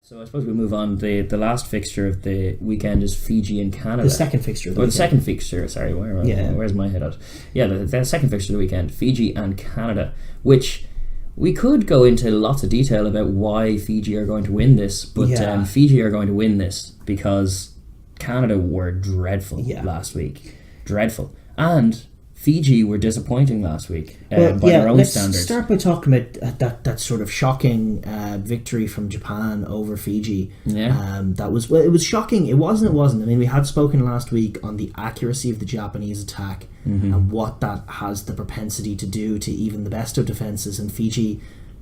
So I suppose we move on. The last fixture of the weekend is Fiji and Canada. The second fixture of the weekend. The second fixture, sorry. Where's my head at? Yeah, the second fixture of the weekend, Fiji and Canada, which we could go into lots of detail about why Fiji are going to win this, but Fiji are going to win this because Canada were dreadful last week. Dreadful. And Fiji were disappointing last week by their own standards. Let's start by talking about that sort of shocking victory from Japan over Fiji. Yeah. It was shocking. It wasn't. I mean, we had spoken last week on the accuracy of the Japanese attack and what that has the propensity to do to even the best of defences. And Fiji,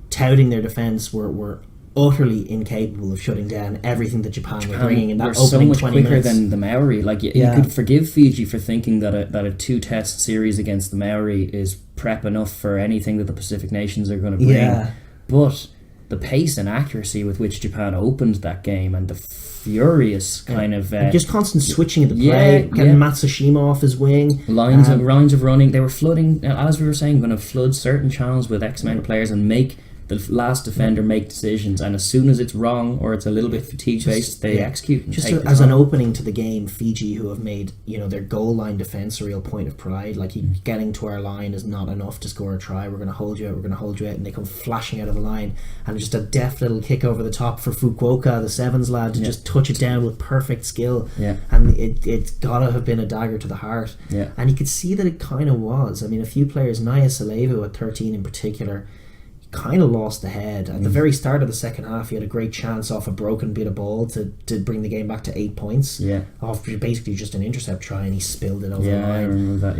touting their defence, were utterly incapable of shutting down everything that Japan were bringing in that opening so much 20 quicker minutes. than the Maori. Like you could forgive Fiji for thinking that a 2-test series against the Maori is prep enough for anything that the Pacific nations are going to bring. But the pace and accuracy with which Japan opened that game and the furious kind of just constant switching of the play, getting Matsushima off his wing, lines of running. They were flooding, as we were saying, going to flood certain channels with X amount of players and make the last defender make decisions, and as soon as it's wrong or it's a little bit fatigue based, they execute and just take as an opening to the game. Fiji, who have made their goal line defence a real point of pride, like getting to our line is not enough to score a try, we're going to hold you out, and they come flashing out of the line, and just a deft little kick over the top for Fukuoka, the sevens lad, to just touch it down with perfect skill, and it's gotta have been a dagger to the heart, and you could see that it kind of was. I mean, a few players, Naya Salevu at 13 in particular, kind of lost the head at the very start of the second half. He had a great chance off a broken bit of ball to bring the game back to 8 points off basically just an intercept try, and he spilled it over the line. I remember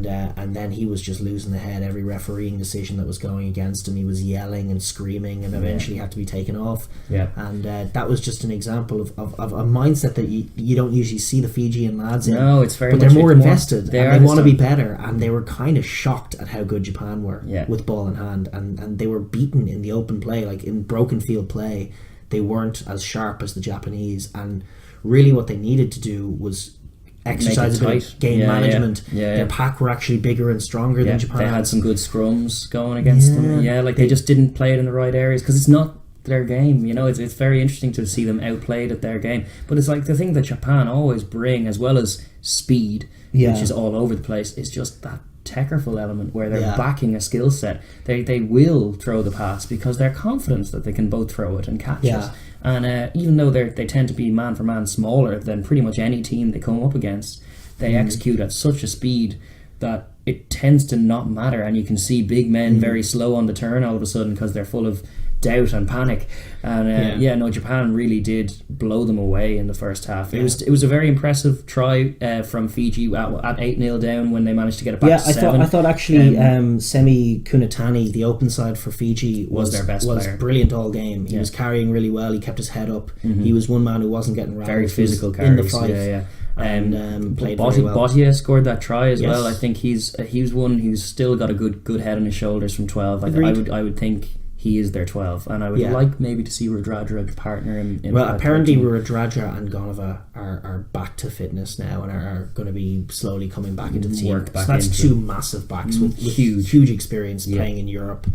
that. And then he was just losing the head. Every refereeing decision that was going against him, he was yelling and screaming, and eventually had to be taken off. And that was just an example of a mindset that you don't usually see the Fijian lads in. No, it's very but much they're more invested, and they want to be better, and Mm. they were kind of shocked at how good Japan were with ball in hand, and they were beaten in the open play, like in broken field play. They weren't as sharp as the Japanese, and really what they needed to do was exercise a bit of game management. Their pack were actually bigger and stronger than Japan. They had some good scrums going against them. They just didn't play it in the right areas because it's not their game. It's very interesting to see them outplayed at their game, but it's like the thing that Japan always bring, as well as speed, which is all over the place, is just that technical element where they're backing a skill set. They will throw the pass because they're confident that they can both throw it and catch it. And even though they tend to be man for man smaller than pretty much any team they come up against, they execute at such a speed that it tends to not matter, and you can see big men very slow on the turn all of a sudden because they're full of doubt and panic. And Japan really did blow them away in the first half. It was a very impressive try from Fiji at 8-0 down when they managed to get it back to 7. I thought actually Semi Kunitani, the open side for Fiji, was their best player. Brilliant all game. He was carrying really well. He kept his head up. He was one man who wasn't getting rattled. Very physical carries in the fight. And played very well. Bottia scored that try as well. I think he's one who's still got a good head on his shoulders from 12. I would think he is their 12, and I would like maybe to see Radradra partner him in. Well, apparently Radradra and Gonova are back to fitness now and are going to be slowly coming back into the team. So that's two massive backs with huge experience playing in Europe.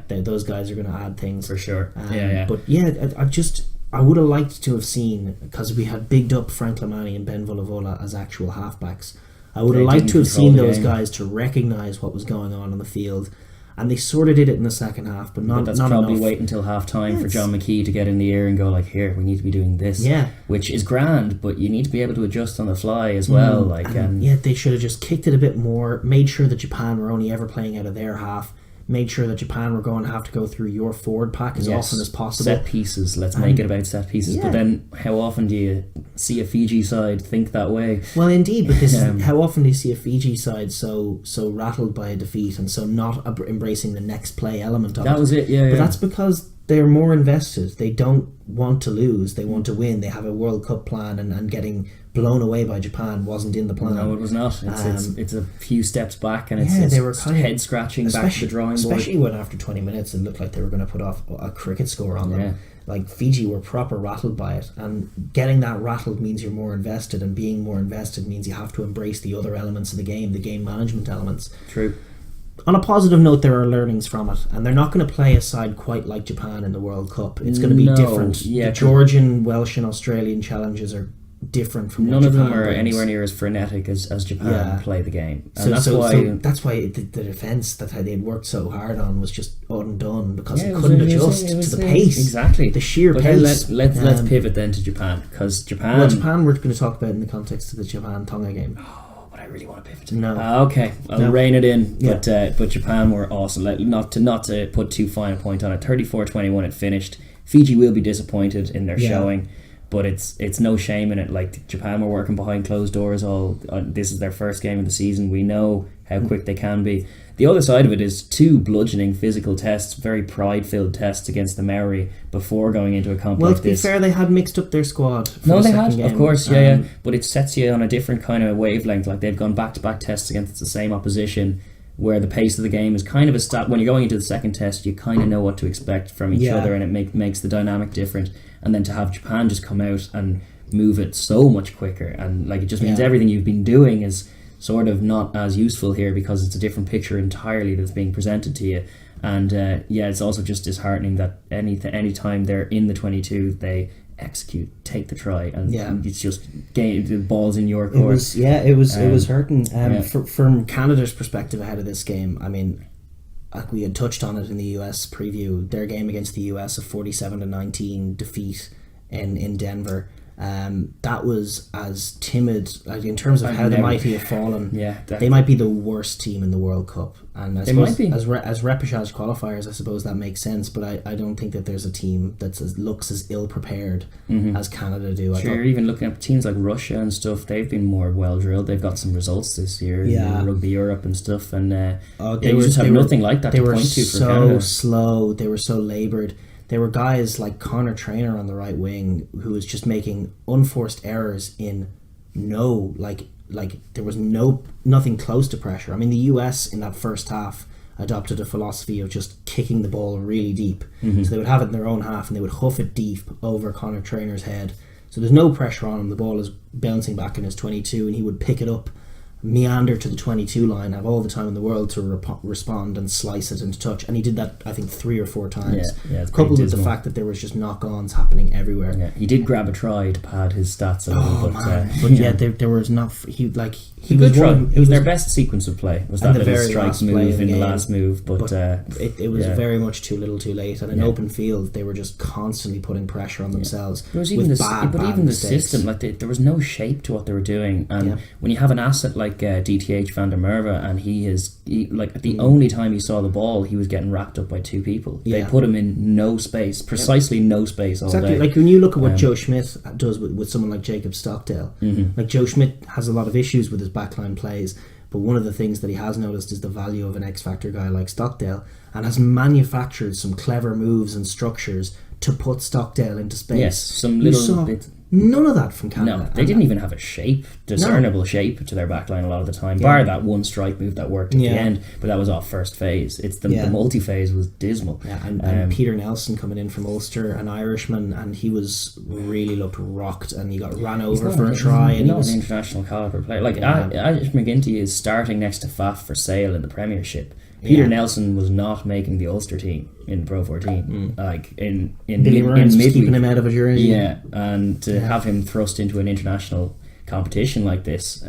Those guys are going to add things for sure. But I would have liked to have seen, because we had bigged up Frank Lamani and Ben Volavola as actual halfbacks, I would have liked to have seen those guys to recognise what was going on the field. And they sort of did it in the second half, but that's probably enough. Wait until half time for John McKee to get in the ear and go like, here, we need to be doing this, which is grand, but you need to be able to adjust on the fly as well. They should have just kicked it a bit more, made sure that Japan were only ever playing out of their half, made sure that Japan were going to have to go through your forward pack as often as possible. Set pieces, let's make it about set pieces. But then how often do you see a Fiji side think that way? Well, indeed, but how often do you see a Fiji side so rattled by a defeat and so not embracing the next play element of it? That was it, But that's because they're more invested. They don't want to lose, they want to win. They have a World Cup plan, and getting blown away by Japan wasn't in the plan. No, it was not. It's a few steps back, and they were kind of head scratching back to the drawing board. Especially when after 20 minutes it looked like they were going to put off a cricket score on them. Like Fiji were proper rattled by it, and getting that rattled means you're more invested, and being more invested means you have to embrace the other elements of the game management elements. True. on a positive note, there are learnings from it, and they're not going to play a side quite like Japan in the World Cup. It's going to be different. Yeah, the Georgian, Welsh, and Australian challenges are different from none what of Japan them are brings. anywhere near as frenetic as Japan play the game, and that's why the defence that they'd worked so hard on was just undone because it it couldn't was- adjust it was to the pace. Exactly, the sheer but pace. Let's pivot then to Japan, because Japan. Well, Japan we're going to talk about in the context of the Japan-Tonga game. But I really want to pivot. No. Okay, I'll rein it in. Yeah. But Japan were awesome. Like, not to put too fine a point on it. 34-21 it finished. Fiji will be disappointed in their showing, but it's no shame in it. Like, Japan were working behind closed doors. This is their first game of the season. We know how quick they can be. The other side of it is 2 bludgeoning physical tests, very pride-filled tests against the Maori before going into a comp Well, like to be this. fair, they had mixed up their squad. For No, the they second had, game. of course, yeah. But it sets you on a different kind of wavelength. Like, they've gone back-to-back tests against the same opposition, where the pace of the game is kind of when you're going into the second test, you kind of know what to expect from each other, and it makes the dynamic different. And then to have Japan just come out and move it so much quicker, and like, it just means everything you've been doing is sort of not as useful here, because it's a different picture entirely that's being presented to you. And it's also just disheartening that any time they're in the 22, they execute, take the try, and it's just the ball's in your court. It was hurting. From Canada's perspective ahead of this game, I mean, like we had touched on it in the US preview, their game against the US, a 47-19 defeat in Denver. That was as timid, like, in terms of how the mighty have fallen. They might be the worst team in the World Cup, and I suppose might be. as repechage qualifiers, I suppose that makes sense. But I don't think that there's a team that looks as ill prepared as Canada do. Sure, you're even looking at teams like Russia and stuff. They've been more well drilled. They've got some results this year in Rugby Europe and stuff. And they just have nothing like that to point to for Canada. They were so slow. They were so laboured. There were guys like Connor Traynor on the right wing who was just making unforced errors in there was nothing close to pressure. I mean, the US in that first half adopted a philosophy of just kicking the ball really deep. So they would have it in their own half and they would hoof it deep over Connor Traynor's head. So there's no pressure on him. The ball is bouncing back in his 22 and he would pick it up, meander to the 22 line, have all the time in the world to respond and slice it into touch, and he did that I think 3 or 4 times, coupled with the fact that there was just knock-ons happening everywhere. He did grab a try to pad his stats a little, but there was not he was one. It was their best sequence of play, was that little strike move in the last move, but it was very much too little too late, and in open field they were just constantly putting pressure on themselves. There was even the system, like there was no shape to what they were doing, and when you have an asset like DTH van der Merwe, and he like the only time he saw the ball, he was getting wrapped up by 2 people. They put him in no space, precisely no space all day. Like when you look at what Joe Schmidt does with someone like Jacob Stockdale, like Joe Schmidt has a lot of issues with his backline plays, but one of the things that he has noticed is the value of an X-Factor guy like Stockdale, and has manufactured some clever moves and structures to put Stockdale into space. Yes, some little bit. None of that from Canada. No, they didn't even have a discernible shape to their backline a lot of the time, bar that one strike move that worked at the end, but that was off first phase. It's the multi-phase was dismal. And Peter Nelson coming in from Ulster, an Irishman, and he really looked rocked, and he got ran over for a try. And he was an international caliber player. Like Ash McGinty is starting next to Faf for Sale in the Premiership. Peter Nelson was not making the Ulster team in the Pro 14. Like in Billy Ryan's was keeping him out of a jersey. Yeah, and to have him thrust into an international competition like this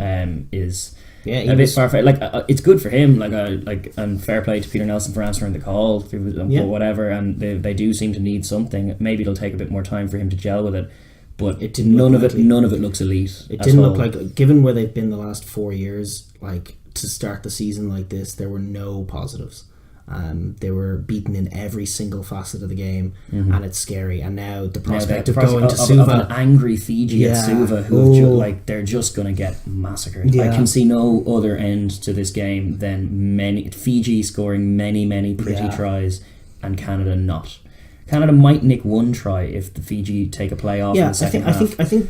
is a bit far-fetched. Like it's good for him. And fair play to Peter Nelson for answering the call, whatever. And they do seem to need something. Maybe it'll take a bit more time for him to gel with it. But none of it looks elite. It didn't look like, given where they've been the last 4 years, like, to start the season like this, there were no positives. They were beaten in every single facet of the game, and it's scary. And now the prospect of going to Suva, of an angry Fiji at Suva, who they're just going to get massacred. I can see no other end to this game than Fiji scoring many pretty tries, and Canada not. Canada might nick 1 try if the Fiji take a play off in the second half. I think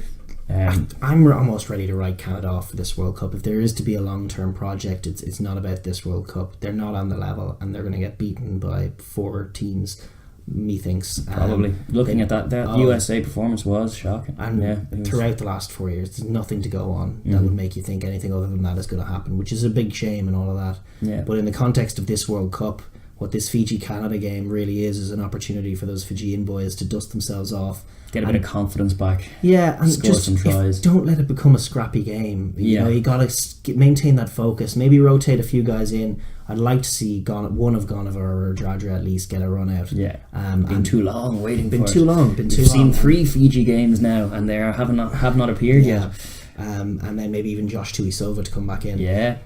I'm almost ready to write Canada off for this World Cup. If there is to be a long-term project, it's not about this World Cup. They're not on the level, and they're going to get beaten by 4 teams. methinks. Probably. Looking at that USA performance was shocking. And throughout the last 4 years, there's nothing to go on that would make you think anything other than that is going to happen, which is a big shame and all of that. Yeah. But in the context of this World Cup, what this Fiji-Canada game really is an opportunity for those Fijian boys to dust themselves off. Get a bit of confidence back. Yeah, and score some tries. Don't let it become a scrappy game. You know, you got to maintain that focus. Maybe rotate a few guys in. I'd like to see one of Goneva or Daragh at least get a run out. Yeah, been too long waiting for it. Been too long. We've seen 3 Fiji games now, and they have not appeared yet. And then maybe even Josh Suva to come back in. Yeah,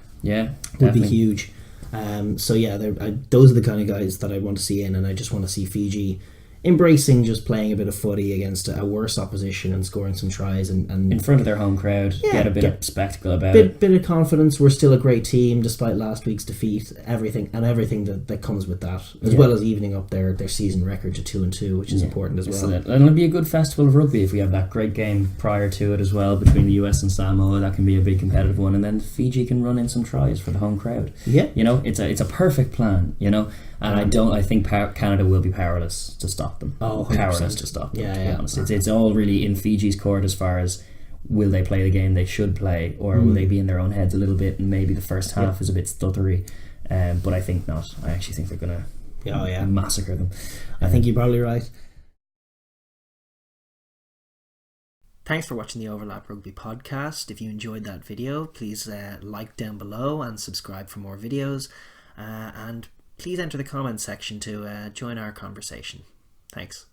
would be huge. So yeah, those are the kind of guys that I want to see in, and I just want to see Fiji embracing just playing a bit of footy against a worse opposition and scoring some tries and in front of their home crowd, get a bit of spectacle about it. Bit of confidence. We're still a great team despite last week's defeat. Everything that comes with that, as well as evening up their season record to 2-2, which is important as well. And it'll be a good festival of rugby if we have that great game prior to it as well between the US and Samoa. That can be a big competitive one, and then Fiji can run in some tries for the home crowd. Yeah, you know, it's a perfect plan. You know. And I think Canada will be powerless to stop them. Oh, 100%. Powerless to stop them, to be honest. Yeah. It's all really in Fiji's court as far as will they play the game they should play, or will they be in their own heads a little bit, and maybe the first half is a bit stuttery. But I think not. I actually think they're going to massacre them. I think you're probably right. Thanks for watching the Overlap Rugby podcast. If you enjoyed that video, please like down below and subscribe for more videos. And please enter the comments section to join our conversation. Thanks.